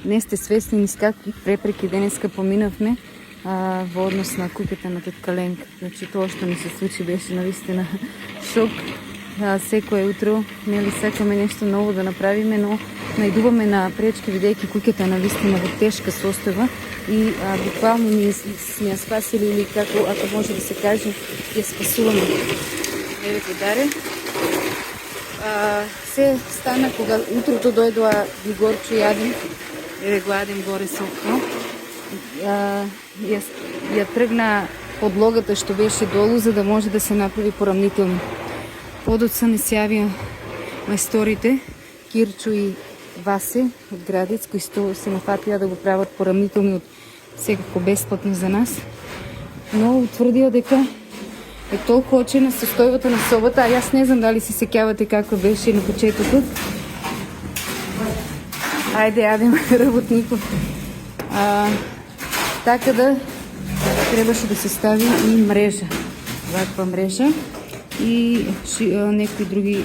не сте свестни с какви препреки денеска поминавме во однос на куќата на тетка Ленка. Значи тоа што ни се случи беше навистина шок. Секое утро нели сакаме нешто ново да направиме, но најдуваме на пречки, видејќи куќата навистина во тешка состојба и буквално ние сме ја спасили, или како, ако може да се каже, ја спасуваме. Еве го Даре. Се стана кога утрото дојдоа Григорчо и Адем. Еве го Адем горе со окно. Ја тргна подлогата што беше долу, за да може да се направи порамнително. Подоцна не се јавија мајсторите Кирчо и Васе од Градец, кои се нафатија да го прават порамнителни, од секако бесплатно за нас. Но утврдија дека е толку очена состојбата на собата, а јас не знам дали се сеќавате како беше на почетокот. Ајде, Адем, работникот. Така да требаше да се стави и мрежа. Ваква мрежа и некои други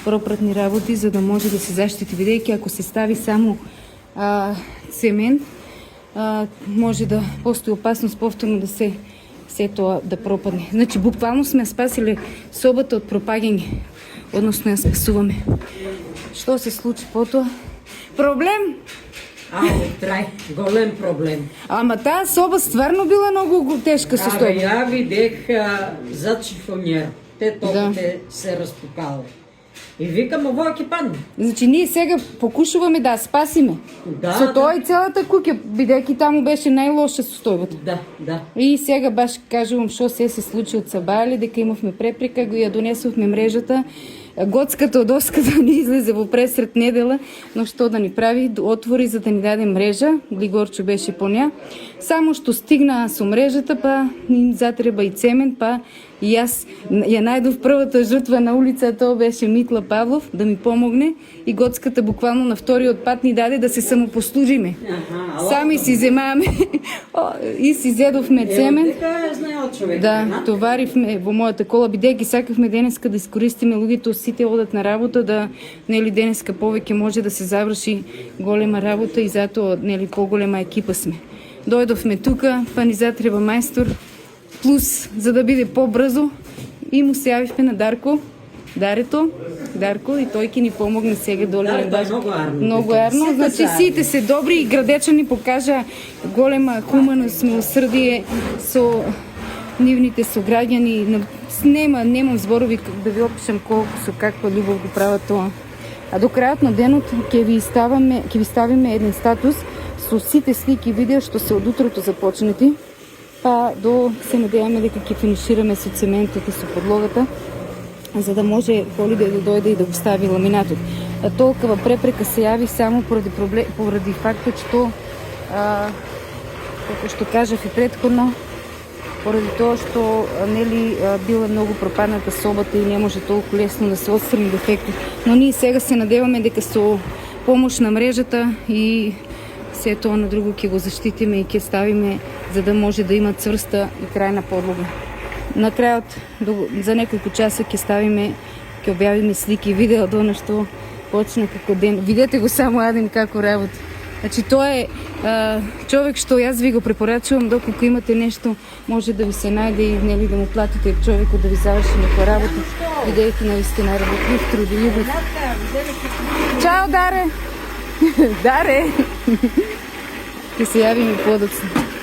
пропратни работи, за да може да се заштити, видејќи ако се стави само цемент, може да постои опасност повторно да се тоа да пропадне. Значи буквално сме спасили собата од пропаѓање, односно ја спасуваме. Што се случи потоа? Проблем? Трај, голем проблем. Ама таа соба стварно била многу тешка состојба. Ја видех зад шифонјер. Те топите се распукале. И викам, ово ќе падне. Значи ние сега покушуваме да спасиме. Со тоа и целата куќа, бидејќи таму беше најлоша состојбата. Да. И сега баш кажувам што се случи од сабајле, дека имавме препрека, го ја донесовме мрежата. Гоцката од оската ни излезе во пресред недела, но што да ни прави, отвори за да ни даде мрежа, Глигорчо беше по неа. Само што стигна со мрежата, па им затреба и цемент, па и јас ја најдов првата жртва на улица, тоа беше Митла Павлов, да ми помогне, и Гоцката буквално на вториот пат ни даде да се самопослужиме. Сами си земаме и си зедовме цемент. Да, товаривме во мојата кола, бидејќи сакавме денеска да искористиме луѓето, сите одат на работа, да нели денеска повеќе може да се заврши голема работа и затоа нели поголема екипа сме. Дојдовме тука, па ни затреба мајстор, плюс за да биде побрзо, и му се јавивме на Дарко, и тој ќе ни помогне сега доле. Многу арно. Значи сите се добри и градечани ни покажа голема хуманост, милосрдие со нивните сограѓани. Немам зборови да ви опишам колку со каква љубов го прават тоа. А до крајот на денот ќе ви ставиме еден статус со сите слики и видео што се од утрото започнати, па до се надеваме дека ќе финишираме со цементот и со подлогата, за да може Холидеј да дојде и да го стави ламинатот. Толкова препрека се јави само поради фактот што, како што кажав и претходно, поради тоа што нели била многу пропадната собата и не може толку лесно да се отстрани дефектот. Но ние сега се надеваме дека со помош на мрежата и се тоа на друго ќе го заштитиме и ќе ставиме, за да може да има цврста и крајна подлога. На крајот, за неколку часа ќе објавиме слики и видео до што почна како ден. Видете го само Адем како работи. Значи тоа е човек што јас ви го препорачувам, доколку имате нешто, може да ви се најде и нели да му платите човекот да ви заврши некоја работа, видејќи навистина работлив, трудолюбив. Чао, Даре! Даре! Ќе се јавиме подоцна.